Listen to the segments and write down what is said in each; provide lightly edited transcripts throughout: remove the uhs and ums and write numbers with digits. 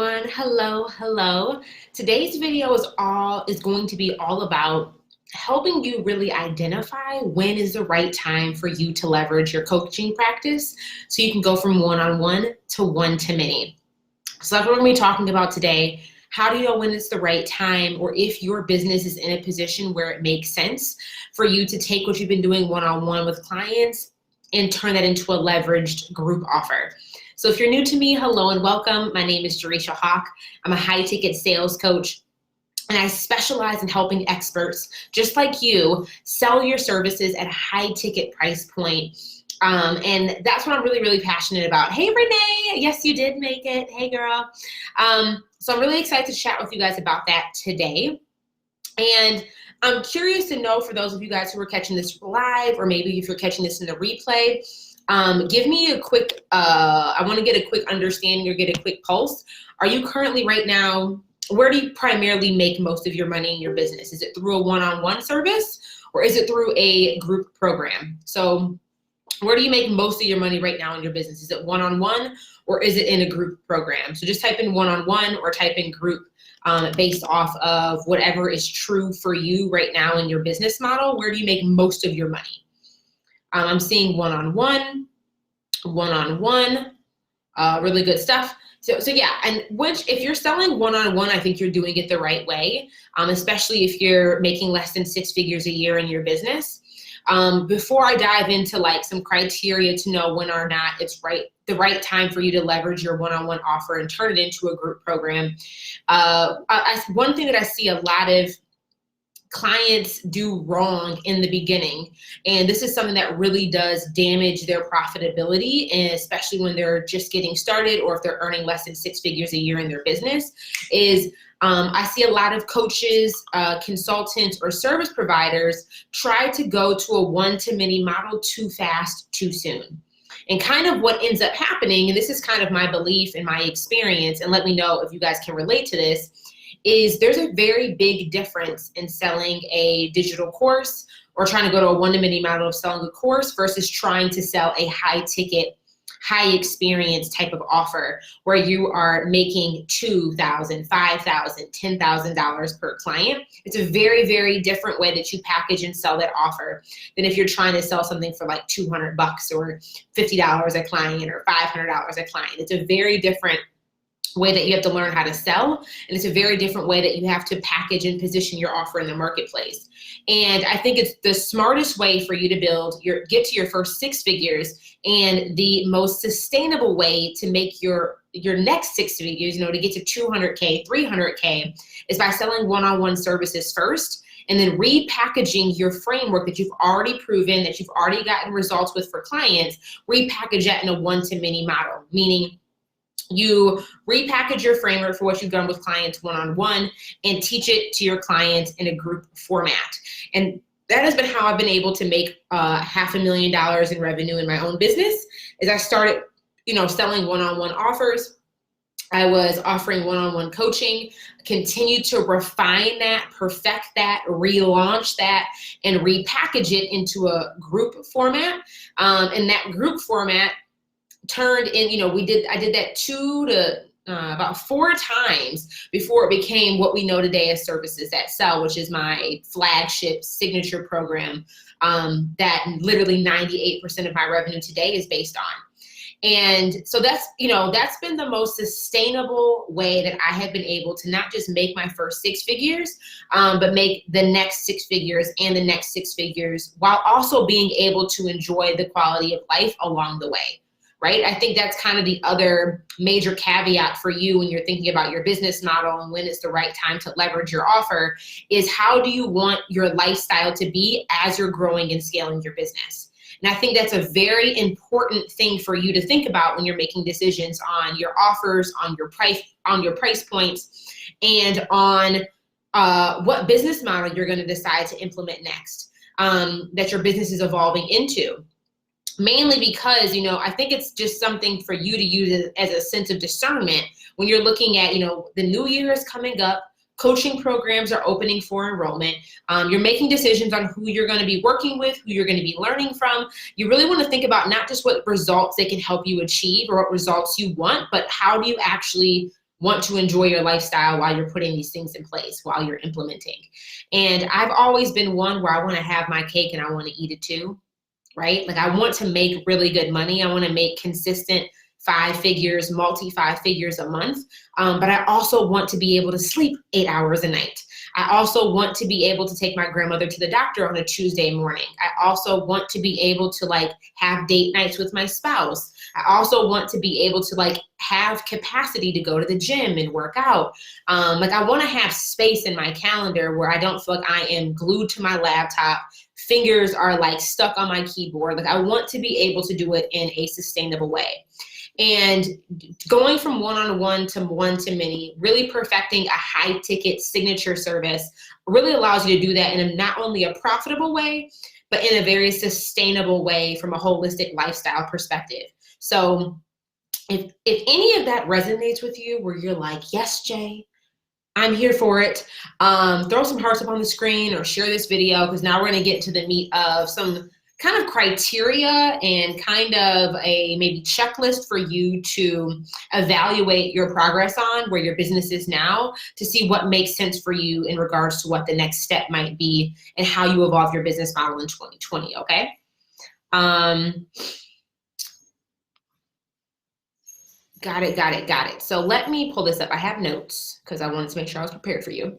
everyone. Hello. Today's video is going to be all about helping you really identify when is the right time for you to leverage your coaching practice so you can go from one-on-one to one-to-many. So that's what we're going to be talking about today. How do you know when it's the right time, or if your business is in a position where it makes sense for you to take what you've been doing one-on-one with clients and turn that into a leveraged group offer. So if you're new to me, hello and welcome. My name is Jerisha Hawk. I'm a high-ticket sales coach, and I specialize in helping experts just like you sell your services at a high-ticket price point. And that's what I'm really passionate about. Hey, Renee. Yes, you did make it. Hey, girl. So I'm really excited to chat with you guys about that today. And I'm curious to know, for those of you guys who are catching this live, or maybe if you're catching this in the replay, give me a quick, I want to get a quick understanding or get a quick pulse. Are you currently right now, where do you primarily make most of your money in your business? Is it through a one-on-one service, or is it through a group program? So where do you make most of your money right now in your business? Is it one-on-one, or is it in a group program? So just type in one-on-one or type in group based off of whatever is true for you right now in your business model. Where do you make most of your money? I'm seeing one-on-one, really good stuff. So yeah, and if you're selling one-on-one, I think you're doing it the right way, especially if you're making less than 6 figures a year in your business. Before I dive into like some criteria to know when or not it's the right time for you to leverage your one-on-one offer and turn it into a group program, one thing that I see a lot of clients do wrong in the beginning, and this is something that really does damage their profitability, and especially when they're just getting started or if they're earning less than 6 figures a year in their business, is I see a lot of coaches, consultants, or service providers try to go to a one-to-many model too fast, too soon. And kind of what ends up happening, and this is kind of my belief and my experience, and let me know if you guys can relate to this, is there's a very big difference in selling a digital course or trying to go to a one-to-many model of selling a course versus trying to sell a high-ticket, high-experience type of offer where you are making $2,000, $5,000, $10,000 per client. It's a very different way that you package and sell that offer than if you're trying to sell something for like $200 or $50 a client or $500 a client. It's a very different way that you have to learn how to sell, and it's a very different way that you have to package and position your offer in the marketplace. And I think it's the smartest way for you to get to your first 6 figures, and the most sustainable way to make your next 6 figures, to get to 200K, 300K, is by selling one-on-one services first, and then repackaging your framework that you've already proven, that you've already gotten results with for clients, repackage that in a one-to-many model, meaning you repackage your framework for what you've done with clients one-on-one and teach it to your clients in a group format. And that has been how I've been able to make $500,000 in revenue in my own business. As I started, selling one-on-one offers, I was offering one-on-one coaching, continued to refine that, perfect that, relaunch that, and repackage it into a group format. And that group format turned in, I did that about 4 times before it became what we know today as Services That Sell, which is my flagship signature program that literally 98% of my revenue today is based on. And so that's been the most sustainable way that I have been able to not just make my first 6 figures, but make the next 6 figures and the next 6 figures, while also being able to enjoy the quality of life along the way. Right? I think that's kind of the other major caveat for you when you're thinking about your business model and when it's the right time to leverage your offer, is how do you want your lifestyle to be as you're growing and scaling your business? And I think that's a very important thing for you to think about when you're making decisions on your offers, on your price points, and on what business model you're going to decide to implement next, that your business is evolving into. Mainly because, I think it's just something for you to use as a sense of discernment when you're looking at, the new year is coming up, coaching programs are opening for enrollment. You're making decisions on who you're going to be working with, who you're going to be learning from. You really want to think about not just what results they can help you achieve or what results you want, but how do you actually want to enjoy your lifestyle while you're putting these things in place, while you're implementing. And I've always been one where I want to have my cake and I want to eat it too, right? Like I want to make really good money. I want to make consistent 5 figures, multi-5 figures a month. But I also want to be able to sleep 8 hours a night. I also want to be able to take my grandmother to the doctor on a Tuesday morning. I also want to be able to like have date nights with my spouse. I also want to be able to like have capacity to go to the gym and work out. Like I want to have space in my calendar where I don't feel like I am glued to my laptop. Fingers are like stuck on my keyboard. Like I want to be able to do it in a sustainable way. And going from one-on-one to one-to-many, really perfecting a high-ticket signature service really allows you to do that in not only a profitable way, but in a very sustainable way from a holistic lifestyle perspective. So if any of that resonates with you, where you're like, yes, Jay, I'm here for it, throw some hearts up on the screen or share this video, because now we're going to get to the meat of some kind of criteria and kind of a maybe checklist for you to evaluate your progress on, where your business is now, to see what makes sense for you in regards to what the next step might be and how you evolve your business model in 2020, okay? Got it. So let me pull this up. I have notes because I wanted to make sure I was prepared for you.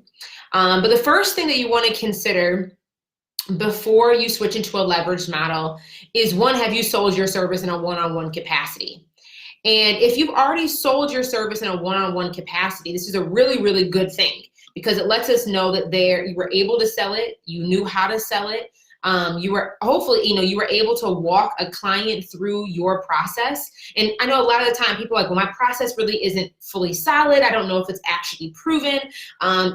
But the first thing that you want to consider before you switch into a leveraged model is, one, have you sold your service in a one-on-one capacity? And if you've already sold your service in a one-on-one capacity, this is a really, really good thing, because it lets us know that you were able to sell it, you knew how to sell it, you were hopefully, you were able to walk a client through your process. And I know a lot of the time people are like, well, my process really isn't fully solid. I don't know if it's actually proven.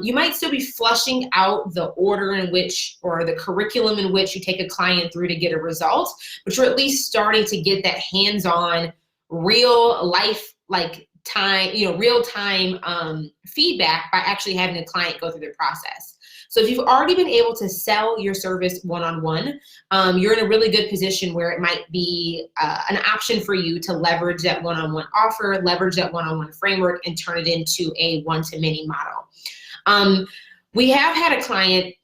You might still be flushing out the order in which, or the curriculum in which you take a client through to get a result, but you're at least starting to get that hands-on, real life, like time, real time feedback by actually having a client go through the process. So if you've already been able to sell your service one-on-one, you're in a really good position where it might be an option for you to leverage that one-on-one offer, leverage that one-on-one framework, and turn it into a one-to-many model. We have had a client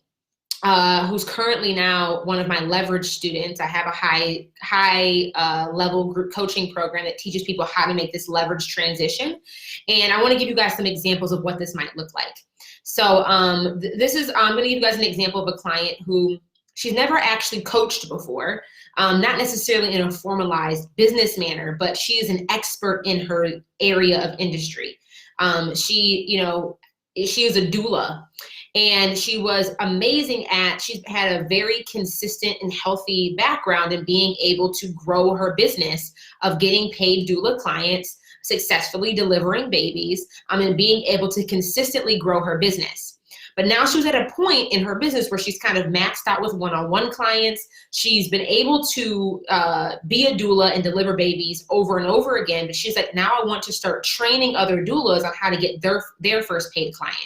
who's currently now one of my leverage students. I have a high level group coaching program that teaches people how to make this leverage transition. And I want to give you guys some examples of what this might look like. So I'm going to give you guys an example of a client who she's never actually coached before, not necessarily in a formalized business manner, but she is an expert in her area of industry. She is a doula, and she was amazing she's had a very consistent and healthy background in being able to grow her business of getting paid doula clients, successfully delivering babies, and being able to consistently grow her business. But now she was at a point in her business where she's kind of maxed out with one-on-one clients. She's been able to be a doula and deliver babies over and over again, but she's like, now I want to start training other doulas on how to get their first paid client.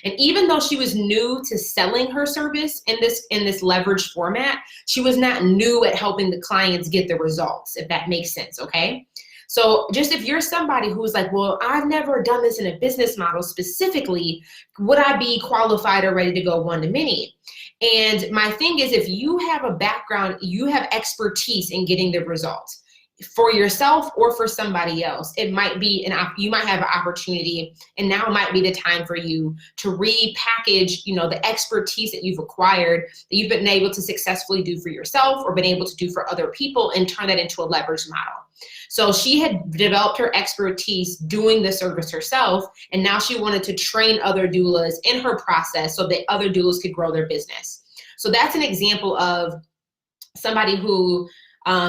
And even though she was new to selling her service in this leverage format, she was not new at helping the clients get the results, if that makes sense, okay? So just if you're somebody who's like, well, I've never done this in a business model specifically, would I be qualified or ready to go one-to-many? And my thing is, if you have a background, you have expertise in getting the results for yourself or for somebody else, it might be you might have an opportunity, and now might be the time for you to repackage, the expertise that you've acquired, that you've been able to successfully do for yourself or been able to do for other people, and turn that into a leverage model. So she had developed her expertise doing the service herself, and now she wanted to train other doulas in her process so that other doulas could grow their business. So that's an example of somebody who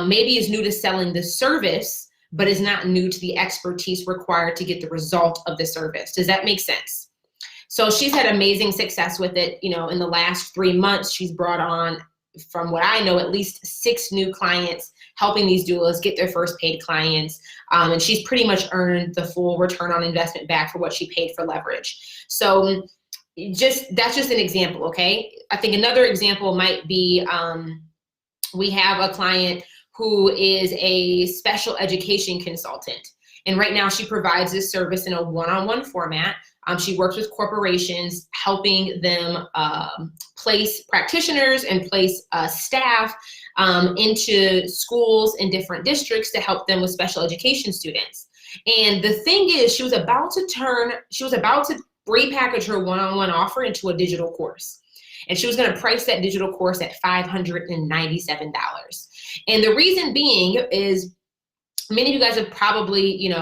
maybe is new to selling the service, but is not new to the expertise required to get the result of the service. Does that make sense? So she's had amazing success with it. In the last 3 months, she's brought on, from what I know, at least 6 new clients, helping these doulas get their first paid clients. And she's pretty much earned the full return on investment back for what she paid for leverage. So that's just an example, okay? I think another example might be, we have a client who is a special education consultant. And right now she provides this service in a one-on-one format. She works with corporations, helping them place practitioners and place staff into schools in different districts to help them with special education students. And the thing is, she was about to repackage her one-on-one offer into a digital course. And she was going to price that digital course at $597. And the reason being is, many of you guys have probably,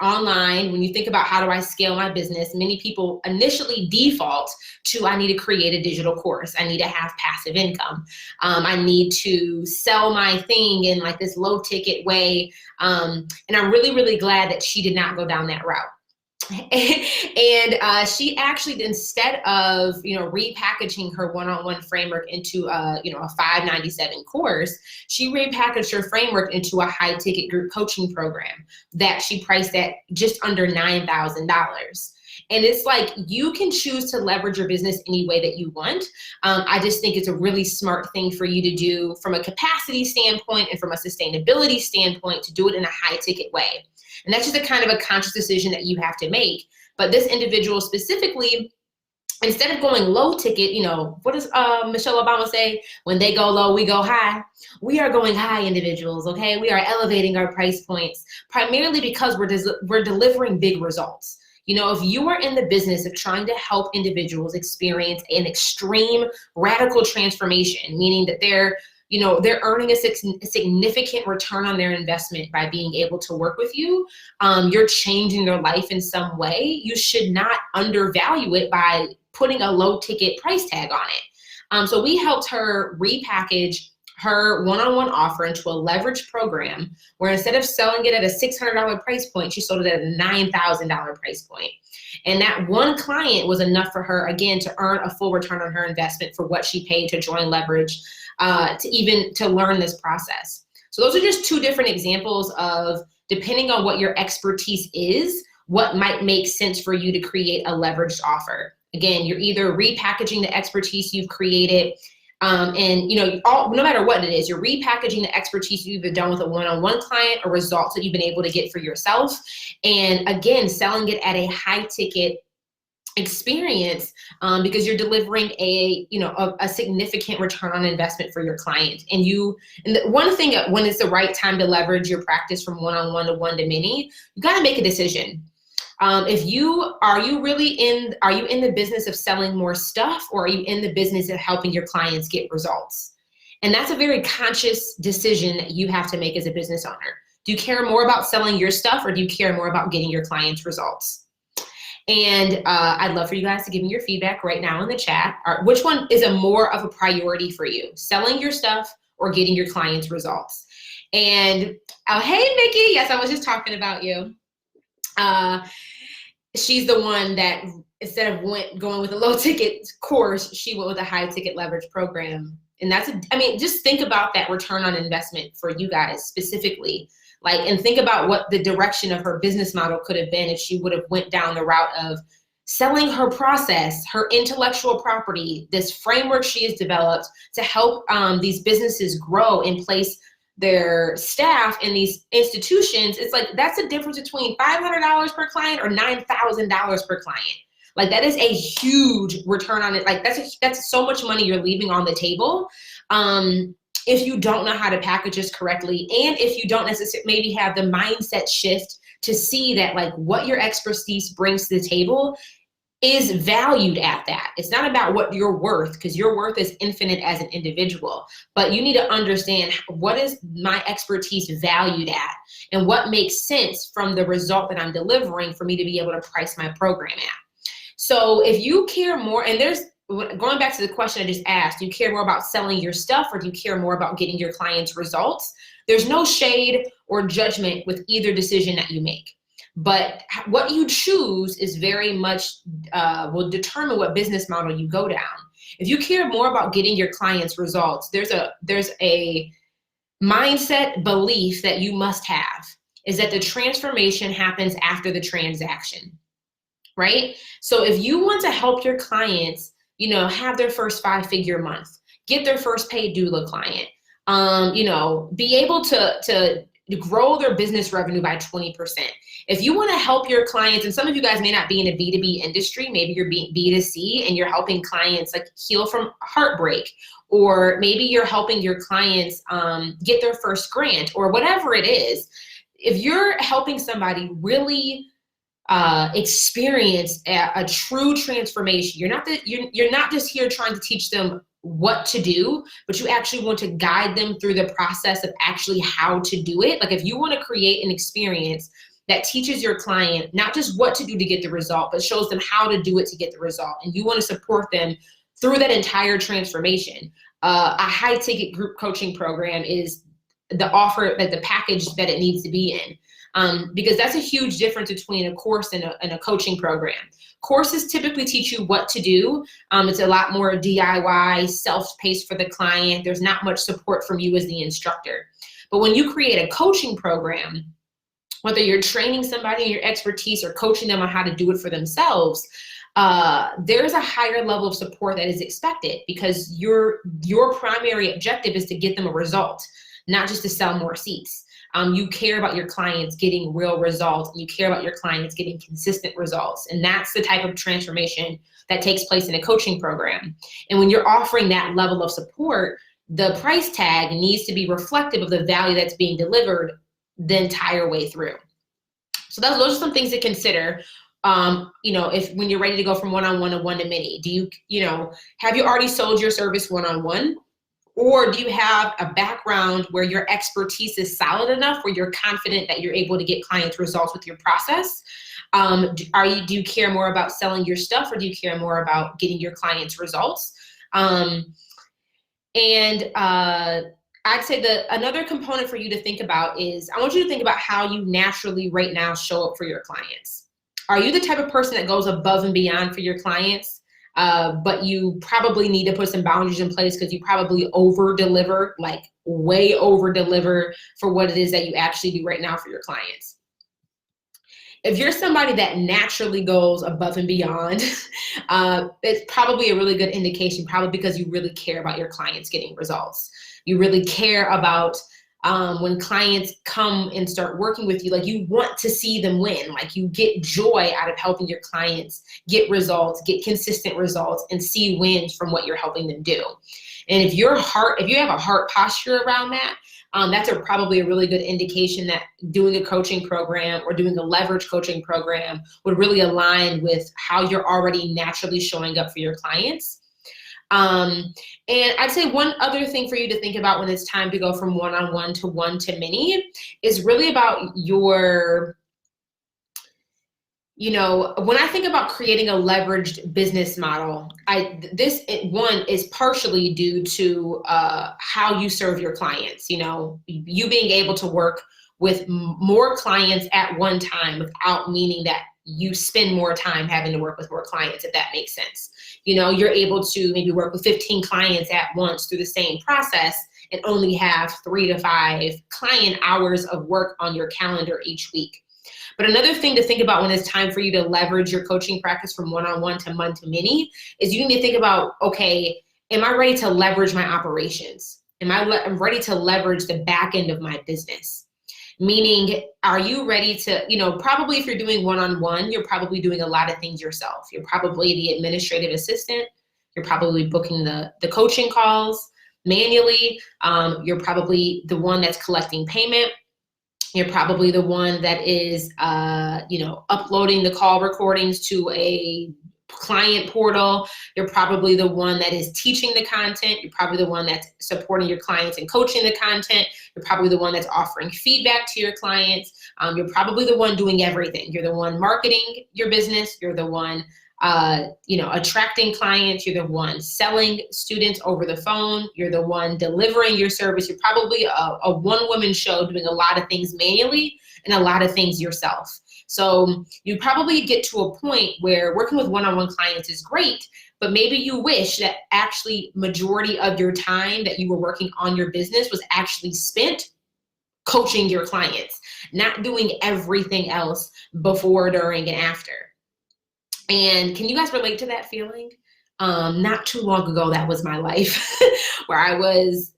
online, when you think about how do I scale my business, many people initially default to, I need to create a digital course. I need to have passive income. I need to sell my thing in like this low ticket way. And I'm really, really glad that she did not go down that route. And she actually, instead of repackaging her one-on-one framework into a $597 course, she repackaged her framework into a high-ticket group coaching program that she priced at just under $9,000. And it's like, you can choose to leverage your business any way that you want. I just think it's a really smart thing for you to do from a capacity standpoint and from a sustainability standpoint, to do it in a high-ticket way. And that's just a kind of a conscious decision that you have to make. But this individual specifically, instead of going low ticket, what does Michelle Obama say? When they go low, we go high. We are going high, individuals, okay? We are elevating our price points, primarily because we're delivering big results. If you are in the business of trying to help individuals experience an extreme radical transformation, meaning that they're earning a significant return on their investment by being able to work with you, you're changing their life in some way, you should not undervalue it by putting a low ticket price tag on it. So we helped her repackage her one-on-one offer into a leverage program where instead of selling it at a $600 price point, she sold it at a $9,000 price point. And that one client was enough for her, again, to earn a full return on her investment for what she paid to join leverage, to learn this process. So those are just two different examples of, depending on what your expertise is, what might make sense for you to create a leveraged offer. Again, you're either repackaging the expertise you've created, no matter what it is, you're repackaging the expertise you've either done with a one-on-one client or results that you've been able to get for yourself. And again, selling it at a high ticket experience, because you're delivering a significant return on investment for your client. And the one thing, when it's the right time to leverage your practice from one-on-one to one-to-many, you got to make a decision. Are you in the business of selling more stuff, or are you in the business of helping your clients get results? And that's a very conscious decision that you have to make as a business owner. Do you care more about selling your stuff, or do you care more about getting your clients results? And I'd love for you guys to give me your feedback right now in the chat. Which one is more of a priority for you? Selling your stuff or getting your clients results? And hey, Mickey, yes, I was just talking about you. She's the one that, instead of going with a low ticket course, she went with a high ticket leverage program. And just think about that return on investment for you guys specifically. And think about what the direction of her business model could have been if she would have went down the route of selling her process, her intellectual property, this framework she has developed to help these businesses grow and place their staff in these institutions. It's like, that's the difference between $500 per client or $9,000 per client. That is a huge return on it. That's so much money you're leaving on the table. If you don't know how to package this correctly, and if you don't necessarily maybe have the mindset shift to see that what your expertise brings to the table is valued at that. It's not about what you're worth, because your worth is infinite as an individual, but you need to understand, what is my expertise valued at, and what makes sense from the result that I'm delivering for me to be able to price my program at. So if you care more, and going back to the question I just asked, do you care more about selling your stuff, or do you care more about getting your clients results? There's no shade or judgment with either decision that you make. But what you choose is very much will determine what business model you go down. If you care more about getting your clients results, there's a mindset belief that you must have, is that the transformation happens after the transaction, right? So if you want to help your clients, have their first 5-figure month, get their first paid doula client, be able to grow their business revenue by 20%. If you want to help your clients, and some of you guys may not be in a B2B industry, maybe you're B2C and you're helping clients like heal from heartbreak, or maybe you're helping your clients get their first grant, or whatever it is. If you're helping somebody really experience a true transformation, you're not just here trying to teach them what to do, but you actually want to guide them through the process of actually how to do it. Like if you want to create an experience that teaches your client not just what to do to get the result, but shows them how to do it to get the result, and you want to support them through that entire transformation, a high ticket group coaching program is the offer, that the package that it needs to be in. Because that's a huge difference between a course and a coaching program. Courses typically teach you what to do. It's a lot more DIY, self-paced for the client. There's not much support from you as the instructor. But when you create a coaching program, whether you're training somebody in your expertise or coaching them on how to do it for themselves, there's a higher level of support that is expected, because your primary objective is to get them a result, not just to sell more seats. You care about your clients getting real results, and you care about your clients getting consistent results. And that's the type of transformation that takes place in a coaching program. And when you're offering that level of support, the price tag needs to be reflective of the value that's being delivered the entire way through. So those are some things to consider. If when you're ready to go from one-on-one to one-to-many, have you already sold your service one-on-one? Or do you have a background where your expertise is solid enough where you're confident that you're able to get clients results with your process? Do you care more about selling your stuff, or do you care more about getting your clients results? I'd say another component for you to think about is, I want you to think about how you naturally right now show up for your clients. Are you the type of person that goes above and beyond for your clients? But you probably need to put some boundaries in place, because you probably over-deliver, like way over-deliver for what it is that you actually do right now for your clients. If you're somebody that naturally goes above and beyond, it's probably a really good indication, probably because you really care about your clients getting results. You really care about when clients come and start working with you, like you want to see them win, like you get joy out of helping your clients get results, get consistent results, and see wins from what you're helping them do. And if you have a heart posture around that, that's probably a really good indication that doing a coaching program or doing a leverage coaching program would really align with how you're already naturally showing up for your clients. And I'd say one other thing for you to think about when it's time to go from one-on-one to one-to-many is really about your, when I think about creating a leveraged business model, this is partially due to how you serve your clients. You being able to work with more clients at one time without meaning that you spend more time having to work with more clients, if that makes sense. You're able to maybe work with 15 clients at once through the same process and only have 3 to 5 client hours of work on your calendar each week. But another thing to think about when it's time for you to leverage your coaching practice from one-on-one to one-to-many is you need to think about, okay, am I ready to leverage my operations? I'm ready to leverage the back end of my business? Meaning, are you ready to, probably if you're doing one-on-one, you're probably doing a lot of things yourself. You're probably the administrative assistant. You're probably booking the coaching calls manually. You're probably the one that's collecting payment. You're probably the one that is, uploading the call recordings to a client portal. You're probably the one that is teaching the content. You're probably the one that's supporting your clients and coaching the content. You're probably the one that's offering feedback to your clients. You're probably the one doing everything. You're the one marketing your business. You're the one, attracting clients. You're the one selling students over the phone. You're the one delivering your service. You're probably a one-woman show doing a lot of things manually and a lot of things yourself. So you probably get to a point where working with one-on-one clients is great, but maybe you wish that actually majority of your time that you were working on your business was actually spent coaching your clients, not doing everything else before, during, and after. And can you guys relate to that feeling? Not too long ago, that was my life, where I was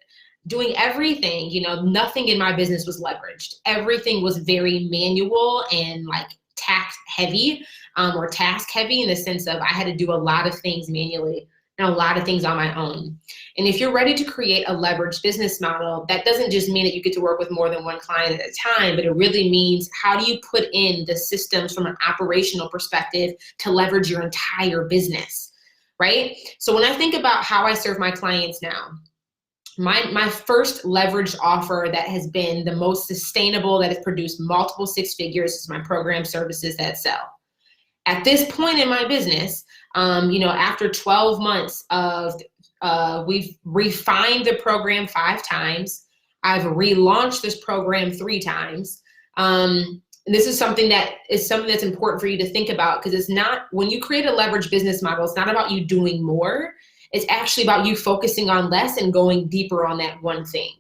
doing everything, nothing in my business was leveraged. Everything was very manual and like task heavy, or task heavy, in the sense of I had to do a lot of things manually and a lot of things on my own. And if you're ready to create a leveraged business model, that doesn't just mean that you get to work with more than one client at a time, but it really means how do you put in the systems from an operational perspective to leverage your entire business, right? So when I think about how I serve my clients now, my first leveraged offer that has been the most sustainable, that has produced multiple six figures, is my program Services That Sell. At this point in my business, after 12 months of, we've refined the program 5 times. I've relaunched this program 3 times. And this is something that's important for you to think about, because it's not, when you create a leverage business model, it's not about you doing more. It's actually about you focusing on less and going deeper on that one thing.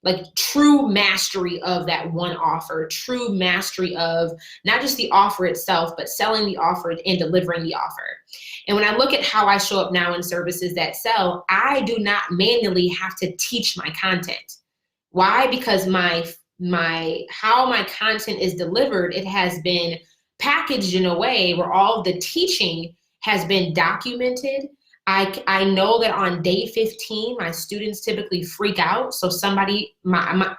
Like true mastery of that one offer, true mastery of not just the offer itself, but selling the offer and delivering the offer. And when I look at how I show up now in Services That Sell, I do not manually have to teach my content. Why? Because how my content is delivered, it has been packaged in a way where all of the teaching has been documented. I know that on day 15, my students typically freak out. So somebody,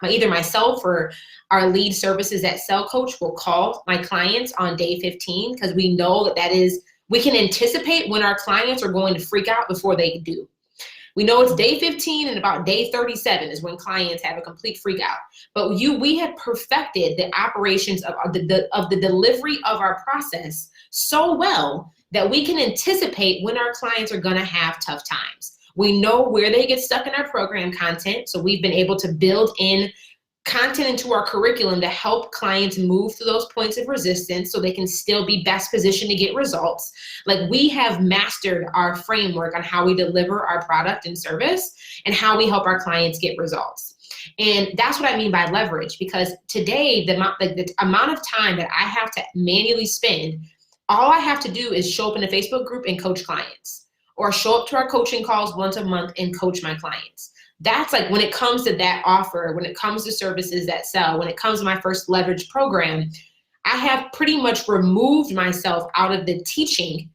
either myself or our lead Services That Sell coach will call my clients on day 15, because we know we can anticipate when our clients are going to freak out before they do. We know it's day 15, and about day 37 is when clients have a complete freak out. But we have perfected the operations of the delivery of our process so well that we can anticipate when our clients are going to have tough times. We know where they get stuck in our program content. So we've been able to build in content into our curriculum to help clients move through those points of resistance so they can still be best positioned to get results. Like, we have mastered our framework on how we deliver our product and service and how we help our clients get results. And that's what I mean by leverage, because today the amount of time that I have to manually spend, all I have to do is show up in a Facebook group and coach clients, or show up to our coaching calls once a month and coach my clients. That's like, when it comes to that offer, when it comes to Services That Sell, when it comes to my first leverage program, I have pretty much removed myself out of the teaching.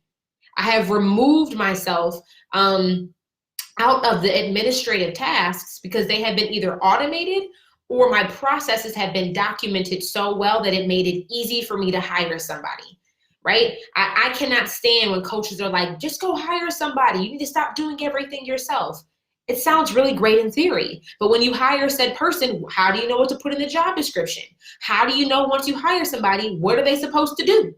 I have removed myself out of the administrative tasks, because they have been either automated or my processes have been documented so well that it made it easy for me to hire somebody. Right? I cannot stand when coaches are like, just go hire somebody. You need to stop doing everything yourself. It sounds really great in theory, but when you hire said person, how do you know what to put in the job description? How do you know, once you hire somebody, what are they supposed to do?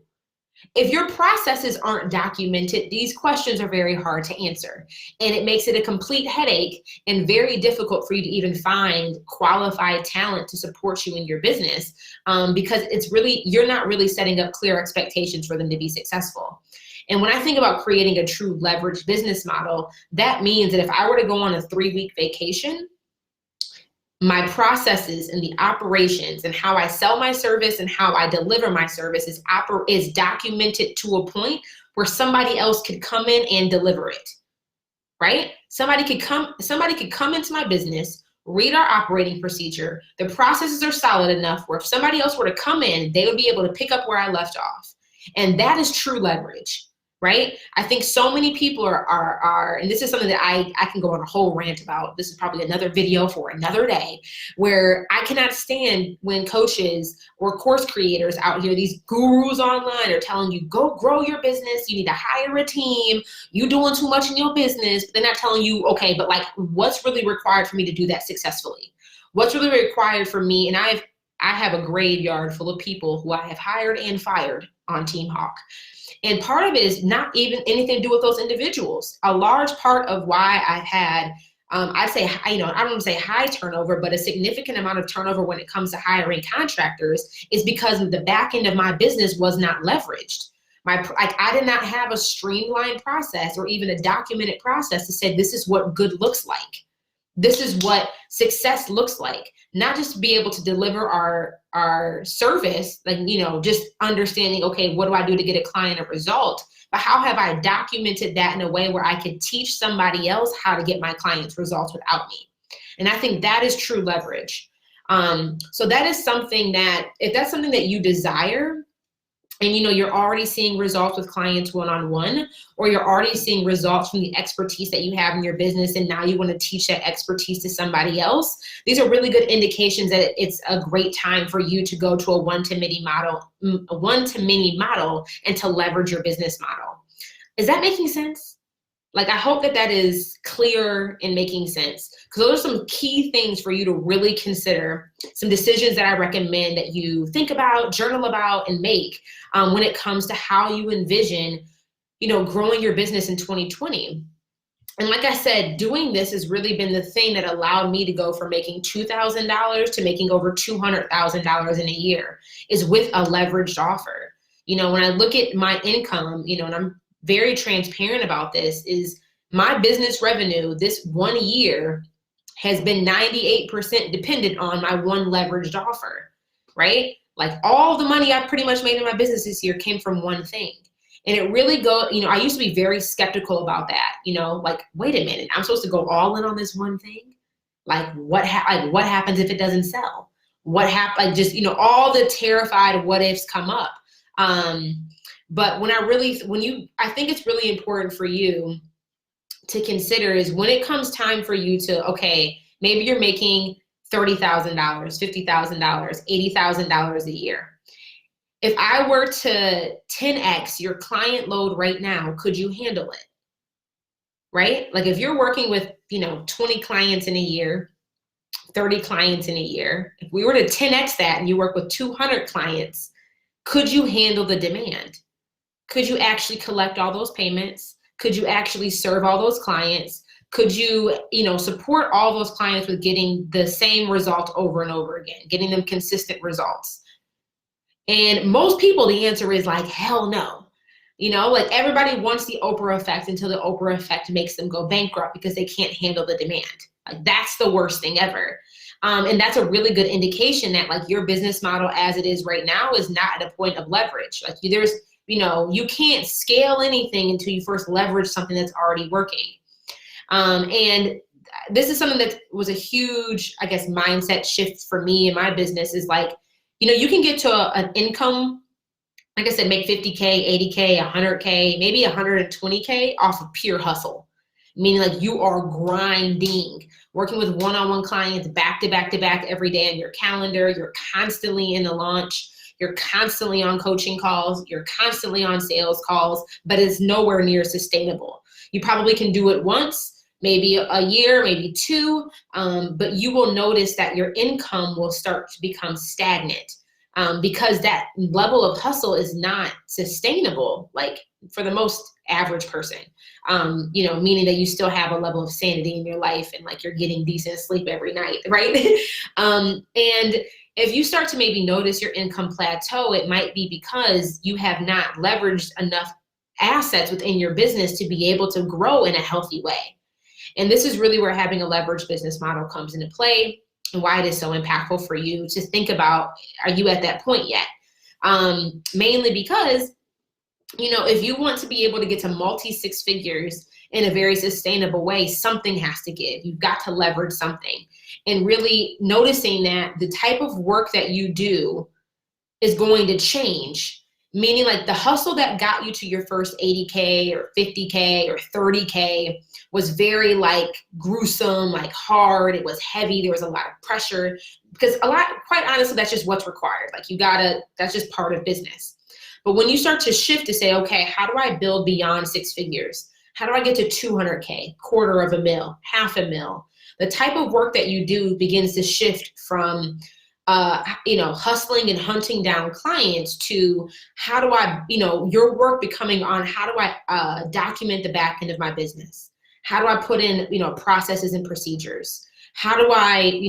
If your processes aren't documented, these questions are very hard to answer, and it makes it a complete headache and very difficult for you to even find qualified talent to support you in your business, because you're not really setting up clear expectations for them to be successful. And when I think about creating a true leverage business model, that means that if I were to go on a 3-week vacation, my processes and the operations and how I sell my service and how I deliver my service is documented to a point where somebody else could come in and deliver it, right? Somebody could come into my business, read our operating procedure. The processes are solid enough where if somebody else were to come in, they would be able to pick up where I left off. And that is true leverage. Right? I think so many people are, and this is something that I can go on a whole rant about. This is probably another video for another day, where I cannot stand when coaches or course creators out here, these gurus online, are telling you, go grow your business. You need to hire a team. You doing too much in your business. But they're not telling you, okay, but like, what's really required for me to do that successfully? What's really required for me? And I have a graveyard full of people who I have hired and fired on Team Hawk. And part of it is not even anything to do with those individuals. A large part of why I've had, I'd say, I don't want to say high turnover, but a significant amount of turnover when it comes to hiring contractors is because the back end of my business was not leveraged. I did not have a streamlined process or even a documented process to say, this is what good looks like. This is what success looks like. Not just to be able to deliver our service, like, just understanding, okay, what do I do to get a client a result? But how have I documented that in a way where I could teach somebody else how to get my clients results without me? And I think that is true leverage. So that is something that, if that's something that you desire, and you're already seeing results with clients one-on-one, or you're already seeing results from the expertise that you have in your business, and now you want to teach that expertise to somebody else, these are really good indications that it's a great time for you to go to a one-to-many model and to leverage your business model. Is that making sense? Like, I hope that is clear and making sense, because those are some key things for you to really consider, some decisions that I recommend that you think about, journal about, and make when it comes to how you envision, growing your business in 2020. And like I said, doing this has really been the thing that allowed me to go from making $2,000 to making over $200,000 in a year, is with a leveraged offer. When I look at my income, and I'm very transparent about this, is my business revenue this 1 year has been 98% dependent on my one leveraged offer, right? Like, all the money I pretty much made in my business this year came from one thing. And it really I used to be very skeptical about that, like, wait a minute, I'm supposed to go all in on this one thing? Like, what happens if it doesn't sell? What happens? Like, just, all the terrified what ifs come up. But I think it's really important for you to consider is when it comes time for you to, okay, maybe you're making $30,000, $50,000, $80,000 a year. If I were to 10x your client load right now, could you handle it? Right? Like, if you're working with, 20 clients in a year, 30 clients in a year, if we were to 10x that and you work with 200 clients, could you handle the demand? Could you actually collect all those payments? Could you actually serve all those clients? Could you, support all those clients with getting the same result over and over again, getting them consistent results? And most people, the answer is like, hell no. Like, everybody wants the Oprah effect until the Oprah effect makes them go bankrupt because they can't handle the demand. Like, that's the worst thing ever. And that's a really good indication that, like, your business model as it is right now is not at a point of leverage. Like, you can't scale anything until you first leverage something that's already working. And this is something that was a huge, I guess, mindset shift for me in my business, is like, you can get to an income, like I said, make 50K, 80K, 100K, maybe 120K off of pure hustle. Meaning, like, you are grinding, working with one-on-one clients back to back to back every day on your calendar. You're constantly in the launch. You're constantly on coaching calls. You're constantly on sales calls, but it's nowhere near sustainable. You probably can do it once, maybe a year, maybe two, but you will notice that your income will start to become stagnant because that level of hustle is not sustainable, like, for the most average person, meaning that you still have a level of sanity in your life and, like, you're getting decent sleep every night, right? And if you start to maybe notice your income plateau, it might be because you have not leveraged enough assets within your business to be able to grow in a healthy way. And this is really where having a leveraged business model comes into play, and why it is so impactful for you to think about, are you at that point yet? Mainly because, if you want to be able to get to multi-six figures in a very sustainable way, something has to give. You've got to leverage something. And really noticing that the type of work that you do is going to change. Meaning, like, the hustle that got you to your first 80K or 50K or 30K was very, like, gruesome, like, hard. It was heavy. There was a lot of pressure because quite honestly, that's just what's required. Like, that's just part of business. But when you start to shift to say, okay, how do I build beyond six figures? How do I get to 200K, $250,000, $500,000? The type of work that you do begins to shift from hustling and hunting down clients to how do I, your work becoming on how do I document the back end of my business? How do I put in, processes and procedures? How do I,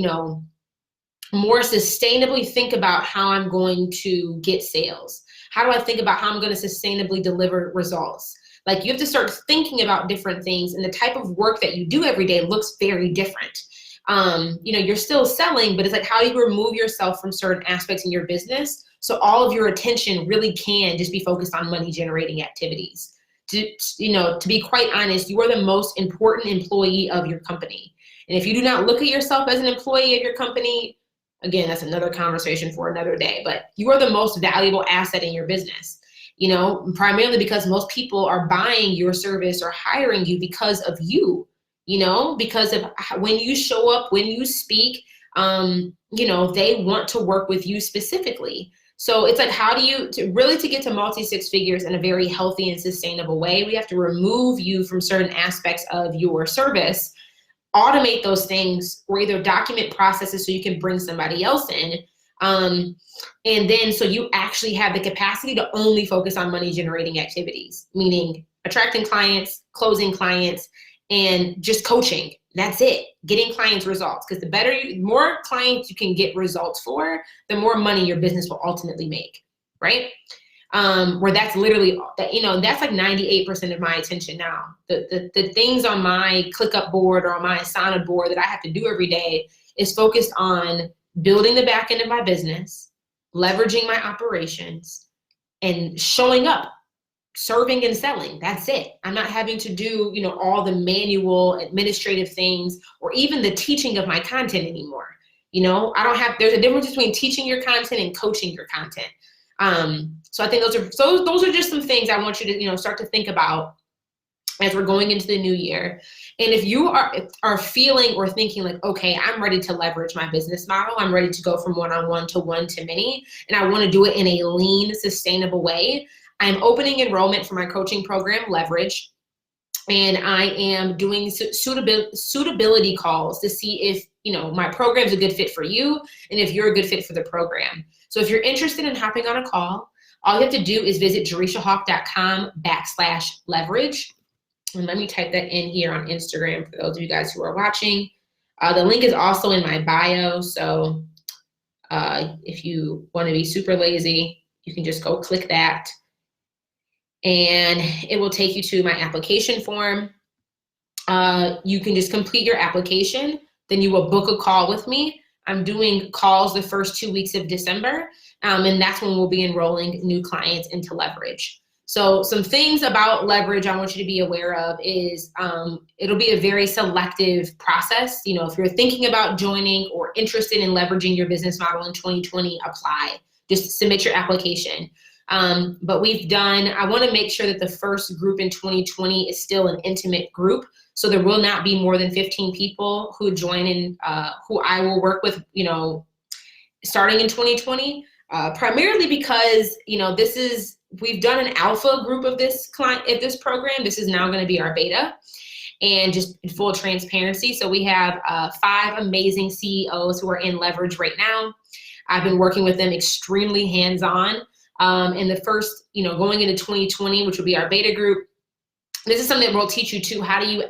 more sustainably think about how I'm going to get sales? How do I think about how I'm going to sustainably deliver results? Like, you have to start thinking about different things, and the type of work that you do every day looks very different. You're still selling, but it's like, how do you remove yourself from certain aspects in your business so all of your attention really can just be focused on money generating activities? To be quite honest, you are the most important employee of your company. And if you do not look at yourself as an employee of your company, again, that's another conversation for another day, but you are the most valuable asset in your business, you know, primarily because most people are buying your service or hiring you because of you, you know, because of when you show up, when you speak, you know, they want to work with you specifically. So it's like, how do you, to get to multi six figures in a very healthy and sustainable way, we have to remove you from certain aspects of your service, automate those things, or either document processes so you can bring somebody else in. And then so you actually have the capacity to only focus on money generating activities, meaning attracting clients, closing clients, and just coaching. That's it. Getting clients results. Because the more clients you can get results for, the more money your business will ultimately make, right? Where that's literally, you know, that's like 98% of my attention now. The things on my ClickUp board or on my Asana board that I have to do every day is focused on building the back end of my business, leveraging my operations, and showing up, serving and selling. That's it. I'm not having to do, you know, all the manual administrative things or even the teaching of my content anymore. You know, there's a difference between teaching your content and coaching your content. So I think those are just some things I want you to, you know, start to think about as we're going into the new year. And if you are feeling or thinking like, okay, I'm ready to leverage my business model, I'm ready to go from one-on-one to one-to-many, and I want to do it in a lean, sustainable way, I'm opening enrollment for my coaching program, Leverage, and I am doing suitability calls to see if, you know, my program is a good fit for you and if you're a good fit for the program. So if you're interested in hopping on a call, all you have to do is visit jerishahawk.com/leverage. And let me type that in here on Instagram for those of you guys who are watching. The link is also in my bio. So if you want to be super lazy, you can just go click that. And it will take you to my application form. You can just complete your application. Then you will book a call with me. I'm doing calls the first 2 weeks of December. And that's when we'll be enrolling new clients into Leverage. So some things about Leverage I want you to be aware of is it'll be a very selective process. You know, if you're thinking about joining or interested in leveraging your business model in 2020, apply. Just submit your application. But I want to make sure that the first group in 2020 is still an intimate group. So there will not be more than 15 people who join in, who I will work with, you know, starting in 2020, primarily because, you know, we've done an alpha group of this client, of this program. This is now going to be our beta, and just in full transparency. So we have 5 amazing CEOs who are in Leverage right now. I've been working with them extremely hands-on. And the first, you know, going into 2020, which will be our beta group, this is something that we'll teach you too. How do you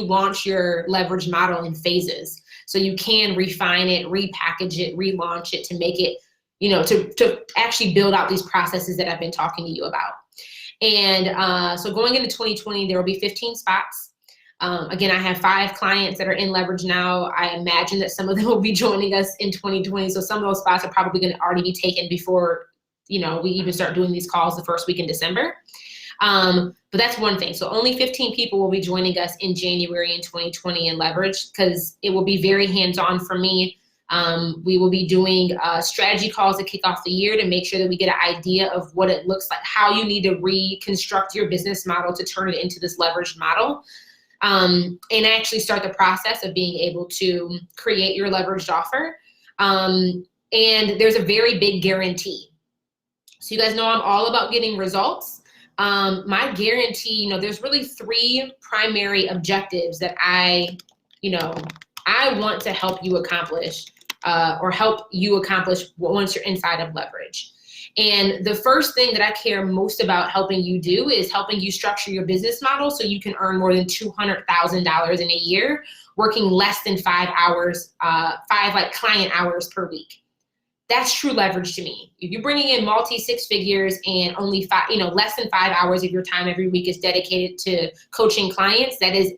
launch your Leverage model in phases? So you can refine it, repackage it, relaunch it to make it, you know, to actually build out these processes that I've been talking to you about. And so going into 2020, there will be 15 spots. Again, I have 5 clients that are in Leverage now. I imagine that some of them will be joining us in 2020. So some of those spots are probably going to already be taken before, you know, we even start doing these calls the first week in December. But that's one thing. So only 15 people will be joining us in January in 2020 in Leverage, because it will be very hands-on for me. We will be doing strategy calls to kick off the year to make sure that we get an idea of what it looks like, how you need to reconstruct your business model to turn it into this leveraged model. And actually start the process of being able to create your leveraged offer. And there's a very big guarantee. So you guys know I'm all about getting results. My guarantee, you know, there's really 3 primary objectives that I want to help you accomplish, or help you accomplish once you're inside of Leverage. And the first thing that I care most about helping you do is helping you structure your business model so you can earn more than $200,000 in a year, working less than 5 hours, 5 like client hours per week. That's true leverage to me. If you're bringing in multi 6 figures and only 5, less than 5 hours of your time every week is dedicated to coaching clients, that is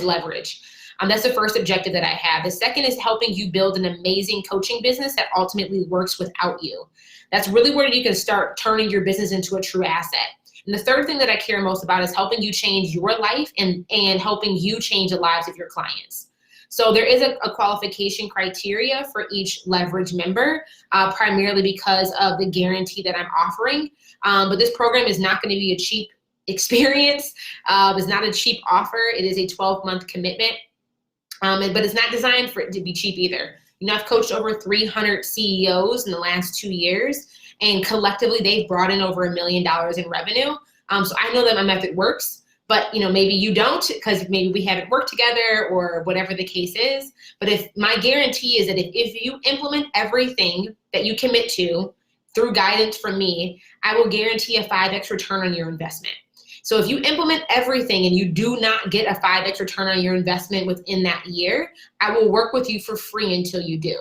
leverage. That's the first objective that I have. The second is helping you build an amazing coaching business that ultimately works without you. That's really where you can start turning your business into a true asset. And the third thing that I care most about is helping you change your life and helping you change the lives of your clients. So there is a qualification criteria for each leverage member, primarily because of the guarantee that I'm offering. But this program is not going to be a cheap experience. It's not a cheap offer. It is a 12-month commitment, but it's not designed for it to be cheap either. You know, I've coached over 300 CEOs in the last 2 years, and collectively they've brought in over $1 million in revenue. So I know that my method works, but you know, maybe you don't, because maybe we haven't worked together or whatever the case is. But if my guarantee is that if you implement everything that you commit to through guidance from me, I will guarantee a 5x return on your investment. So if you implement everything and you do not get a 5x return on your investment within that year, I will work with you for free until you do.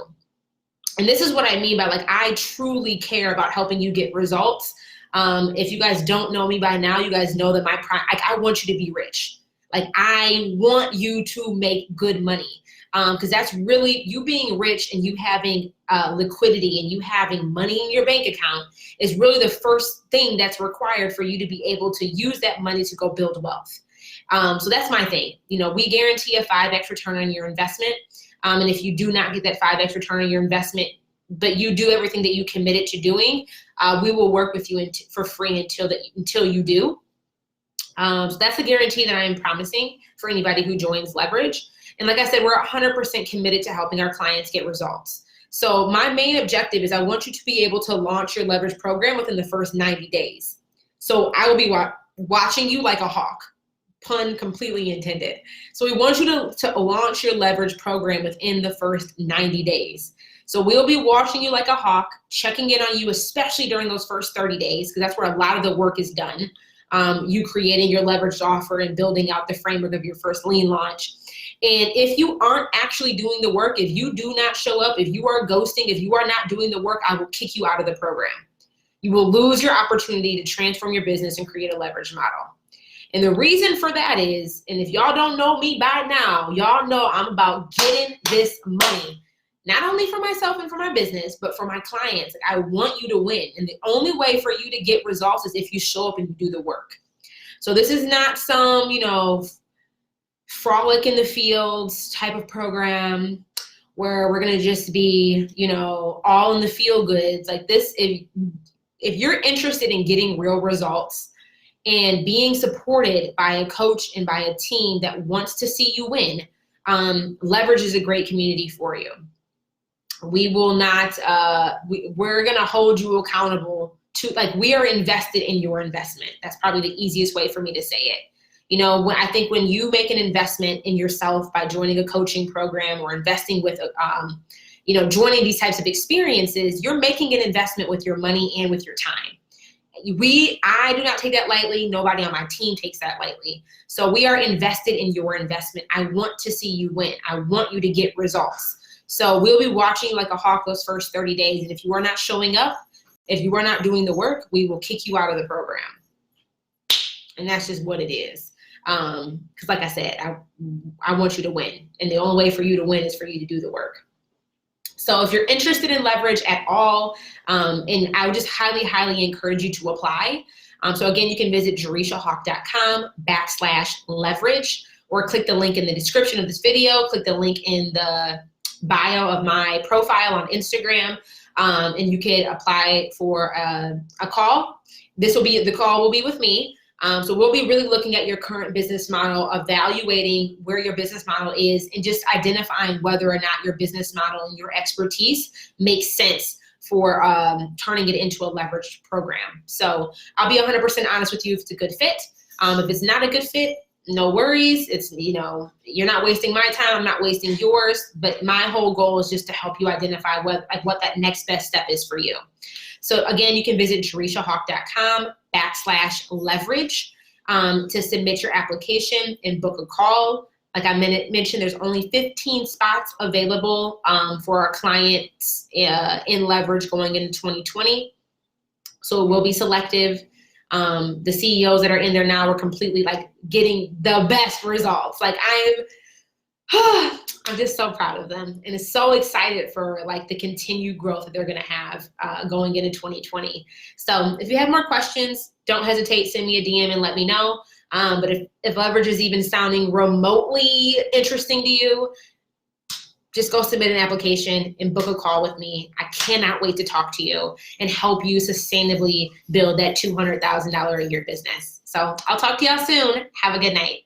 And this is what I mean by, like, I truly care about helping you get results. If you guys don't know me by now, you guys know that I want you to be rich. Like, I want you to make good money, because that's really, you being rich and you having liquidity and you having money in your bank account is really the first thing that's required for you to be able to use that money to go build wealth. So that's my thing. You know, we guarantee a 5x return on your investment. And if you do not get that 5x return on your investment, but you do everything that you committed to doing, we will work with you for free until you do. So that's a guarantee that I am promising for anybody who joins Leverage. And like I said, we're 100% committed to helping our clients get results. So my main objective is I want you to be able to launch your Leverage program within the first 90 days. So I will be watching you like a hawk, pun completely intended. So we want you to launch your Leverage program within the first 90 days. So we'll be watching you like a hawk, checking in on you, especially during those first 30 days, because that's where a lot of the work is done. You creating your leveraged offer and building out the framework of your first lean launch. And if you aren't actually doing the work, if you do not show up, if you are ghosting, if you are not doing the work, I will kick you out of the program. You will lose your opportunity to transform your business and create a leverage model. And the reason for that is, and if y'all don't know me by now, y'all know I'm about getting this money. Not only for myself and for my business, but for my clients. I want you to win. And the only way for you to get results is if you show up and you do the work. So this is not some, you know, frolic in the fields type of program where we're going to just be, you know, all in the feel goods. Like this, if you're interested in getting real results and being supported by a coach and by a team that wants to see you win, Leverage is a great community for you. We will not, we're going to hold you accountable to, like, we are invested in your investment. That's probably the easiest way for me to say it. You know, I think when you make an investment in yourself by joining a coaching program or investing with, you know, joining these types of experiences, you're making an investment with your money and with your time. I do not take that lightly. Nobody on my team takes that lightly. So we are invested in your investment. I want to see you win. I want you to get results. So we'll be watching you like a hawk those first 30 days. And if you are not showing up, if you are not doing the work, we will kick you out of the program. And that's just what it is. Because like I said, I want you to win. And the only way for you to win is for you to do the work. So if you're interested in Leverage at all, and I would just highly, highly encourage you to apply. So again, you can visit jerishahawk.com/leverage, or click the link in the description of this video, click the link in the bio of my profile on Instagram, and you can apply for a call. The call will be with me. So we'll be really looking at your current business model, evaluating where your business model is, and just identifying whether or not your business model and your expertise makes sense for turning it into a leveraged program. So I'll be 100% honest with you if it's a good fit. If it's not a good fit, no worries. It's, you know, you're not wasting my time, I'm not wasting yours, but my whole goal is just to help you identify what that next best step is for you. So again, you can visit jerishahawk.com/leverage to submit your application and book a call. Like I mentioned, there's only 15 spots available for our clients in Leverage going into 2020. So it will be selective. The CEOs that are in there now are completely like getting the best results. Like I'm just so proud of them, and is so excited for like the continued growth that they're going to have going into 2020. So if you have more questions, don't hesitate, send me a DM and let me know. But if Leverage is even sounding remotely interesting to you, just go submit an application and book a call with me. I cannot wait to talk to you and help you sustainably build that $200,000 a year business. So I'll talk to y'all soon. Have a good night.